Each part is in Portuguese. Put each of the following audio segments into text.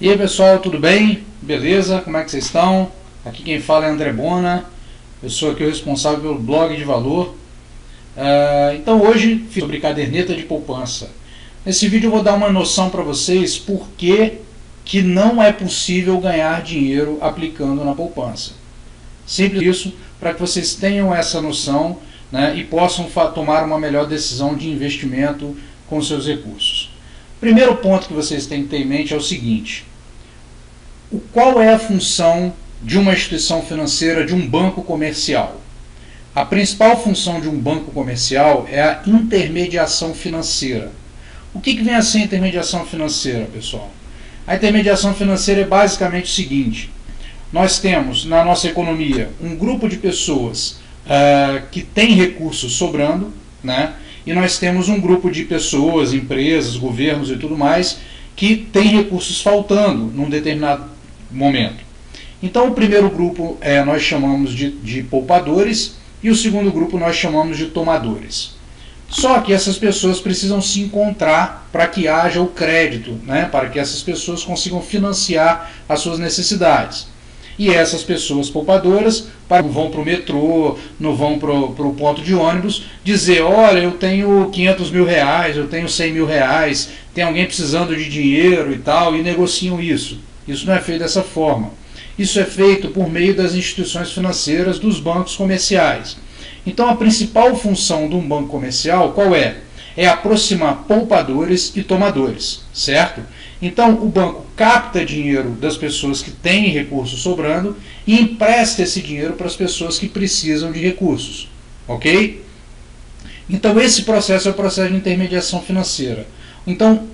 E aí pessoal, tudo bem? Beleza? Como é que vocês estão? Aqui quem fala é André Bona, eu sou aqui o responsável pelo blog de valor. Então hoje fiz sobre caderneta de poupança. Nesse vídeo eu vou dar uma noção para vocês por que não é possível ganhar dinheiro aplicando na poupança. Simples isso, para que vocês tenham essa noção, né, e possam tomar uma melhor decisão de investimento com seus recursos. Primeiro ponto que vocês têm que ter em mente é o seguinte: qual é a função de uma instituição financeira, de um banco comercial? A principal função de um banco comercial é a intermediação financeira. O que vem a ser intermediação financeira, pessoal? A intermediação financeira é basicamente o seguinte: nós temos na nossa economia um grupo de pessoas que tem recursos sobrando, né? E nós temos um grupo de pessoas, empresas, governos e tudo mais, que tem recursos faltando num determinado momento. Então o primeiro grupo nós chamamos de poupadores e o segundo grupo nós chamamos de tomadores. Só que essas pessoas precisam se encontrar para que haja o crédito, né? Para que essas pessoas consigam financiar as suas necessidades. E essas pessoas poupadoras não vão para o metrô, não vão para o ponto de ônibus dizer: olha, eu tenho 500 mil reais, eu tenho 100 mil reais, tem alguém precisando de dinheiro e tal, e negociam isso. Isso não é feito dessa forma. Isso é feito por meio das instituições financeiras, dos bancos comerciais. Então a principal função de um banco comercial qual é? É aproximar poupadores e tomadores, certo? Então o banco capta dinheiro das pessoas que têm recursos sobrando e empresta esse dinheiro para as pessoas que precisam de recursos, ok? Então esse processo é o processo de intermediação financeira. Então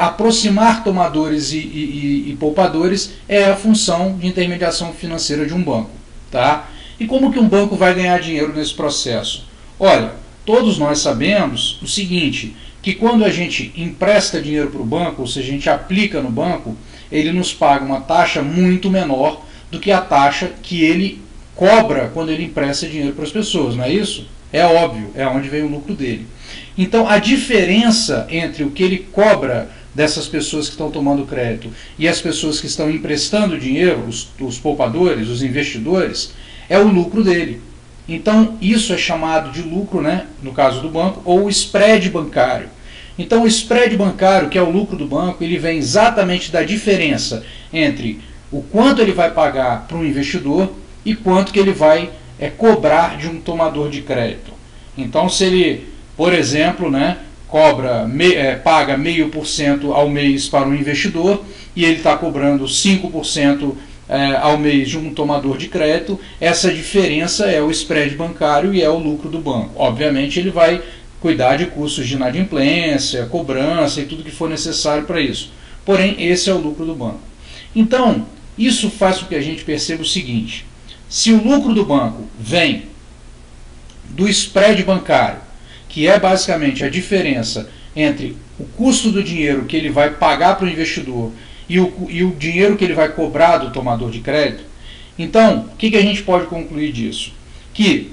aproximar tomadores e poupadores é a função de intermediação financeira de um banco, tá? E como que um banco vai ganhar dinheiro nesse processo? Olha, todos nós sabemos o seguinte, que quando a gente empresta dinheiro para o banco, ou seja, a gente aplica no banco, ele nos paga uma taxa muito menor do que a taxa que ele cobra quando ele empresta dinheiro para as pessoas, não é isso? É óbvio, é onde vem o lucro dele. Então a diferença entre o que ele cobra dessas pessoas que estão tomando crédito e as pessoas que estão emprestando dinheiro, os poupadores, os investidores, é o lucro dele. Então isso é chamado de lucro, né, no caso do banco, ou spread bancário. Então o spread bancário, que é o lucro do banco, ele vem exatamente da diferença entre o quanto ele vai pagar para um investidor e quanto que ele vai cobrar de um tomador de crédito. Então se ele, por exemplo, né, paga 0,5% ao mês para um investidor e ele está cobrando 5% ao mês de um tomador de crédito, essa diferença é o spread bancário e é o lucro do banco. Obviamente ele vai cuidar de custos de inadimplência, cobrança e tudo que for necessário para isso. Porém, esse é o lucro do banco. Então, isso faz com que a gente perceba o seguinte: se o lucro do banco vem do spread bancário, que é basicamente a diferença entre o custo do dinheiro que ele vai pagar para o investidor e o dinheiro que ele vai cobrar do tomador de crédito, então o que a gente pode concluir disso? Que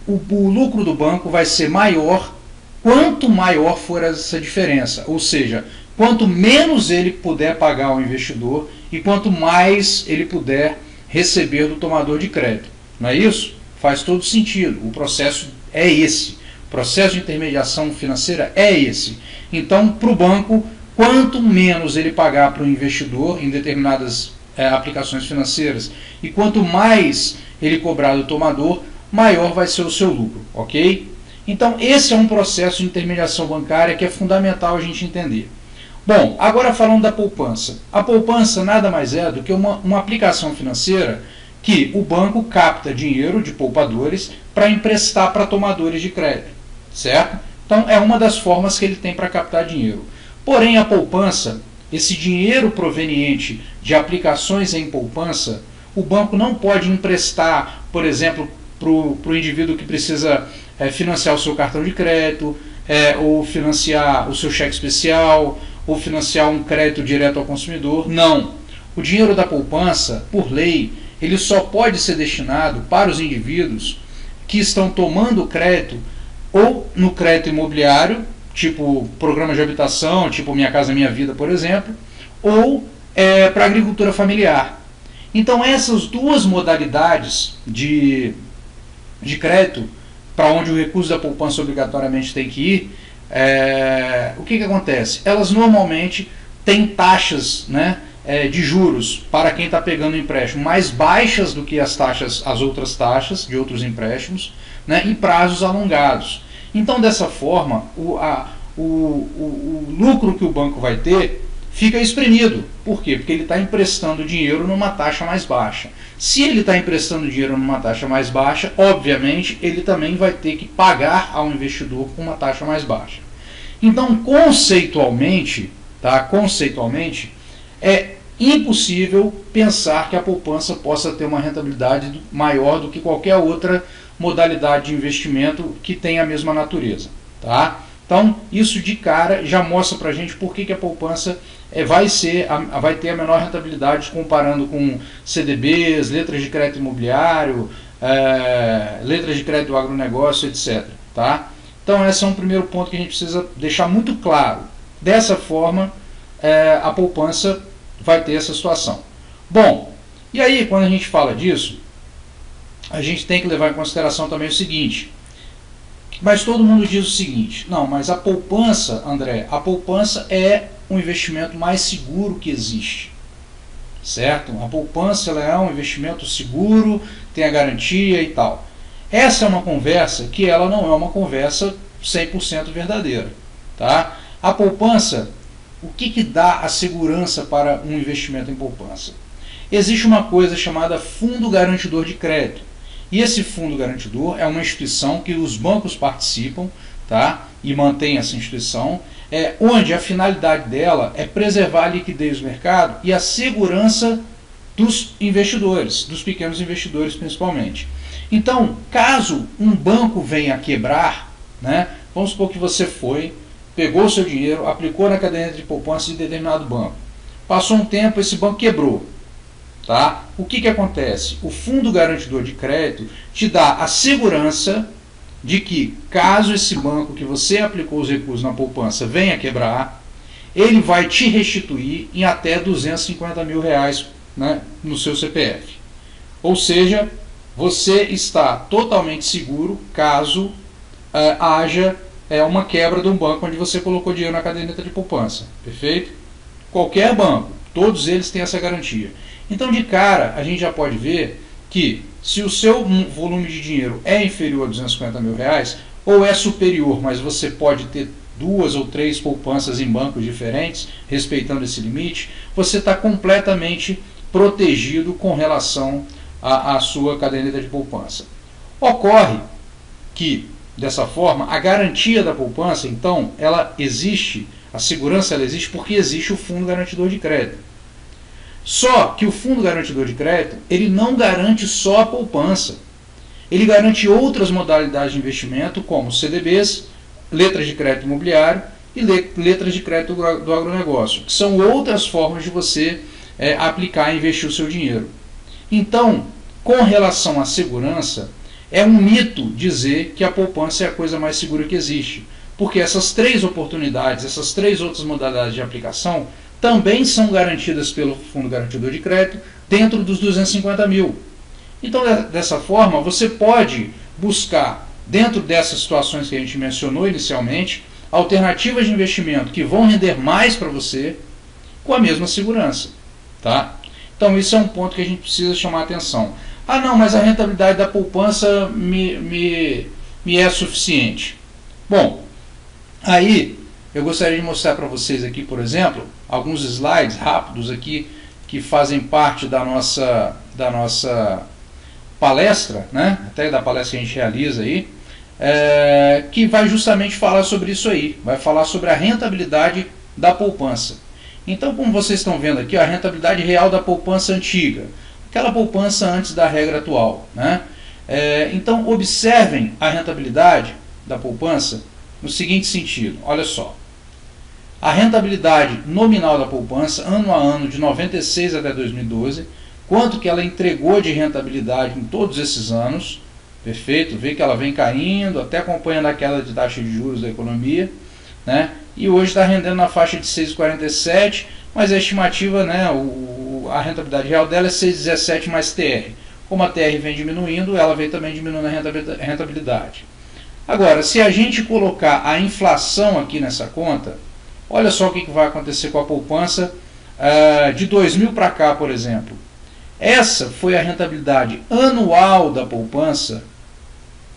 o lucro do banco vai ser maior quanto maior for essa diferença, ou seja, quanto menos ele puder pagar ao investidor e quanto mais ele puder receber do tomador de crédito. Não é isso? Faz todo sentido. O processo é esse. O processo de intermediação financeira é esse. Então, para o banco, quanto menos ele pagar para o investidor em determinadas aplicações financeiras e quanto mais ele cobrar do tomador, maior vai ser o seu lucro, ok? Então esse é um processo de intermediação bancária que é fundamental a gente entender. Bom, agora falando da poupança. A poupança nada mais é do que uma aplicação financeira que o banco capta dinheiro de poupadores para emprestar para tomadores de crédito, certo? Então é uma das formas que ele tem para captar dinheiro. Porém a poupança, esse dinheiro proveniente de aplicações em poupança, o banco não pode emprestar, por exemplo, para o indivíduo que precisa financiar o seu cartão de crédito, ou financiar o seu cheque especial, ou financiar um crédito direto ao consumidor. Não. O dinheiro da poupança, por lei, ele só pode ser destinado para os indivíduos que estão tomando crédito ou no crédito imobiliário, tipo programa de habitação, tipo Minha Casa Minha Vida, por exemplo, ou para a agricultura familiar. Então essas duas modalidades de crédito, para onde o recurso da poupança obrigatoriamente tem que ir, o que acontece? Elas normalmente têm taxas, né, de juros para quem está pegando empréstimo mais baixas do que as outras taxas de outros empréstimos, né, em prazos alongados. Então dessa forma o lucro que o banco vai ter fica espremido. Por quê? Porque ele está emprestando dinheiro numa taxa mais baixa. Se ele está emprestando dinheiro numa taxa mais baixa, obviamente ele também vai ter que pagar ao investidor com uma taxa mais baixa. Então, conceitualmente, é impossível pensar que a poupança possa ter uma rentabilidade maior do que qualquer outra modalidade de investimento que tenha a mesma natureza. Tá? Então, isso de cara já mostra para a gente por que a poupança vai ter a menor rentabilidade comparando com CDBs, letras de crédito imobiliário, letras de crédito do agronegócio, etc. Tá? Então, esse é um primeiro ponto que a gente precisa deixar muito claro. Dessa forma, a poupança vai ter essa situação. Bom, e aí quando a gente fala disso, a gente tem que levar em consideração também o seguinte: mas todo mundo diz o seguinte, não, mas a poupança, André, a poupança é um investimento mais seguro que existe, certo? A poupança ela é um investimento seguro, tem a garantia e tal. Essa é uma conversa que ela não é uma conversa 100% verdadeira, tá? A poupança, o que dá a segurança para um investimento em poupança? Existe uma coisa chamada Fundo Garantidor de Crédito. E esse fundo garantidor é uma instituição que os bancos participam, tá? E mantém essa instituição, onde a finalidade dela é preservar a liquidez do mercado e a segurança dos investidores, dos pequenos investidores principalmente. Então, caso um banco venha a quebrar, né? Vamos supor que você pegou o seu dinheiro, aplicou na caderneta de poupança de determinado banco. Passou um tempo, esse banco quebrou. Tá? O que acontece? O Fundo Garantidor de Crédito te dá a segurança de que, caso esse banco que você aplicou os recursos na poupança venha quebrar, ele vai te restituir em até R$250 mil, né, no seu CPF. Ou seja, você está totalmente seguro caso haja uma quebra de um banco onde você colocou dinheiro na caderneta de poupança. Perfeito? Qualquer banco, todos eles têm essa garantia. Então, de cara, a gente já pode ver que se o seu volume de dinheiro é inferior a R$250 mil, ou é superior, mas você pode ter 2 ou 3 poupanças em bancos diferentes, respeitando esse limite, você está completamente protegido com relação à sua caderneta de poupança. Ocorre que, dessa forma, a garantia da poupança, então, ela existe, a segurança ela existe porque existe o Fundo Garantidor de Crédito. Só que o Fundo Garantidor de Crédito, ele não garante só a poupança. Ele garante outras modalidades de investimento, como CDBs, letras de crédito imobiliário e letras de crédito do agronegócio, que são outras formas de você aplicar e investir o seu dinheiro. Então, com relação à segurança, é um mito dizer que a poupança é a coisa mais segura que existe, porque essas 3 oportunidades, essas 3 outras modalidades de aplicação, também são garantidas pelo Fundo Garantidor de Crédito dentro dos 250 mil. Então, dessa forma, você pode buscar, dentro dessas situações que a gente mencionou inicialmente, alternativas de investimento que vão render mais para você com a mesma segurança. Tá? Então, isso é um ponto que a gente precisa chamar a atenção. Ah, não, mas a rentabilidade da poupança me é suficiente. Bom, aí eu gostaria de mostrar para vocês aqui, por exemplo, alguns slides rápidos aqui que fazem parte da nossa palestra, né? Até da palestra que a gente realiza aí, que vai justamente falar sobre isso aí, vai falar sobre a rentabilidade da poupança. Então, como vocês estão vendo aqui, a rentabilidade real da poupança antiga, aquela poupança antes da regra atual, né? Então, observem a rentabilidade da poupança no seguinte sentido, olha só. A rentabilidade nominal da poupança, ano a ano, de 96 até 2012, quanto que ela entregou de rentabilidade em todos esses anos, perfeito? Vê que ela vem caindo, até acompanhando a queda de taxa de juros da economia, né? E hoje está rendendo na faixa de 6,47, mas a estimativa, né, a rentabilidade real dela é 6,17 mais TR. Como a TR vem diminuindo, ela vem também diminuindo a rentabilidade. Agora, se a gente colocar a inflação aqui nessa conta, olha só o que vai acontecer com a poupança de 2000 para cá, por exemplo. Essa foi a rentabilidade anual da poupança,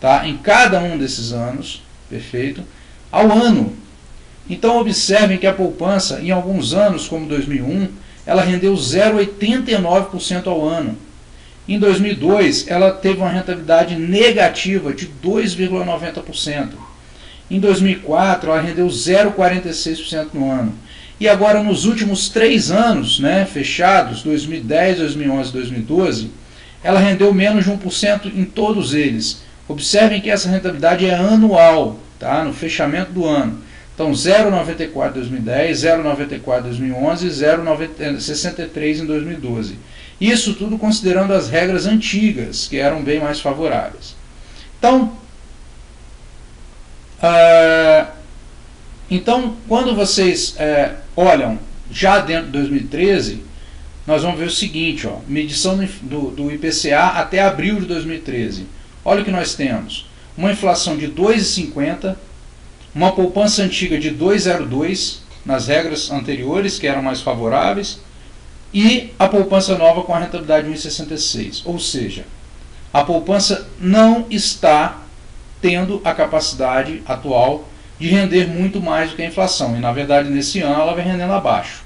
tá, em cada um desses anos, perfeito, ao ano. Então observem que a poupança, em alguns anos, como 2001, ela rendeu 0,89% ao ano. Em 2002, ela teve uma rentabilidade negativa de 2,90%. Em 2004, ela rendeu 0,46% no ano. E agora, nos últimos 3 anos, né, fechados, 2010, 2011 e 2012, ela rendeu menos de 1% em todos eles. Observem que essa rentabilidade é anual, tá, no fechamento do ano. Então, 0,94 em 2010, 0,94 em 2011 e 0,63 em 2012. Isso tudo considerando as regras antigas, que eram bem mais favoráveis. Então, quando vocês olham já dentro de 2013, nós vamos ver o seguinte, ó, medição do IPCA até abril de 2013. Olha o que nós temos. Uma inflação de 2,50%, uma poupança antiga de 2,02 nas regras anteriores, que eram mais favoráveis, e a poupança nova com a rentabilidade de 1,66. Ou seja, a poupança não está tendo a capacidade atual de render muito mais do que a inflação. E, na verdade, nesse ano ela vem rendendo abaixo.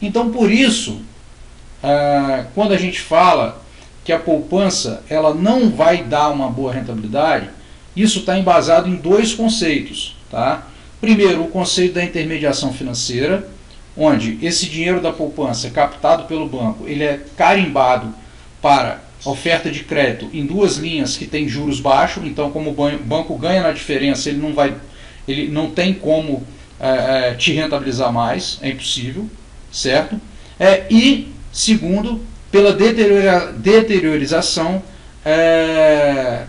Então, por isso, quando a gente fala que a poupança ela não vai dar uma boa rentabilidade, isso está embasado em 2 conceitos. Tá? Primeiro, o conceito da intermediação financeira, onde esse dinheiro da poupança captado pelo banco, ele é carimbado para oferta de crédito em 2 linhas que tem juros baixos. Então, como o banco ganha na diferença, ele não tem como te rentabilizar mais, é impossível, certo? E segundo, pela deteriorização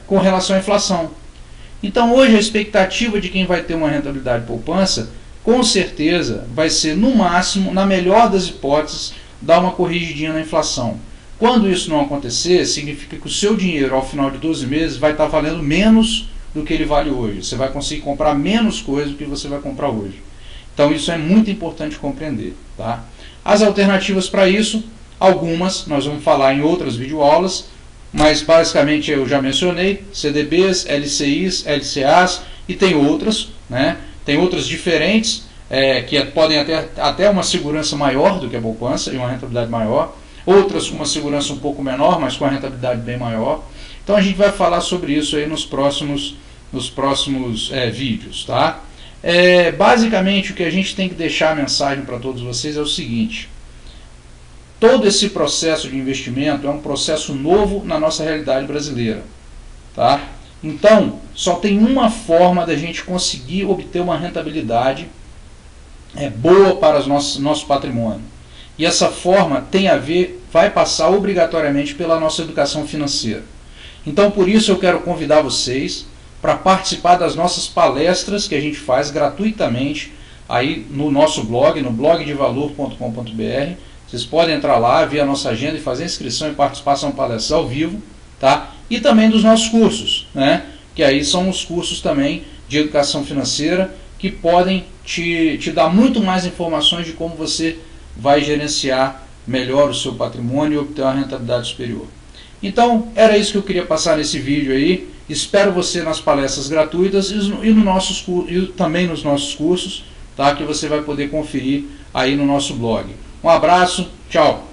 com relação à inflação. Então, hoje a expectativa de quem vai ter uma rentabilidade poupança, com certeza, vai ser, no máximo, na melhor das hipóteses, dar uma corrigidinha na inflação. Quando isso não acontecer, significa que o seu dinheiro, ao final de 12 meses, vai estar valendo menos do que ele vale hoje. Você vai conseguir comprar menos coisas do que você vai comprar hoje. Então, isso é muito importante compreender. Tá? As alternativas para isso, algumas, nós vamos falar em outras videoaulas, mas basicamente eu já mencionei, CDBs, LCIs, LCAs, e tem outras, né? Tem outras diferentes, que podem até uma segurança maior do que a poupança e uma rentabilidade maior, outras com uma segurança um pouco menor, mas com a rentabilidade bem maior. Então a gente vai falar sobre isso aí nos próximos vídeos. Tá? Basicamente o que a gente tem que deixar a mensagem para todos vocês é o seguinte: todo esse processo de investimento é um processo novo na nossa realidade brasileira. Tá? Então, só tem uma forma da gente conseguir obter uma rentabilidade boa para o nosso patrimônio. E essa forma vai passar obrigatoriamente pela nossa educação financeira. Então, por isso eu quero convidar vocês para participar das nossas palestras que a gente faz gratuitamente aí no nosso blog, no blogdevalor.com.br. Vocês podem entrar lá, ver a nossa agenda e fazer inscrição e participação em palestras ao vivo, tá? E também dos nossos cursos, né? Que aí são os cursos também de educação financeira que podem te dar muito mais informações de como você vai gerenciar melhor o seu patrimônio e obter uma rentabilidade superior. Então, era isso que eu queria passar nesse vídeo aí. Espero você nas palestras gratuitas e também nos nossos cursos, tá? Que você vai poder conferir aí no nosso blog. Um abraço, tchau!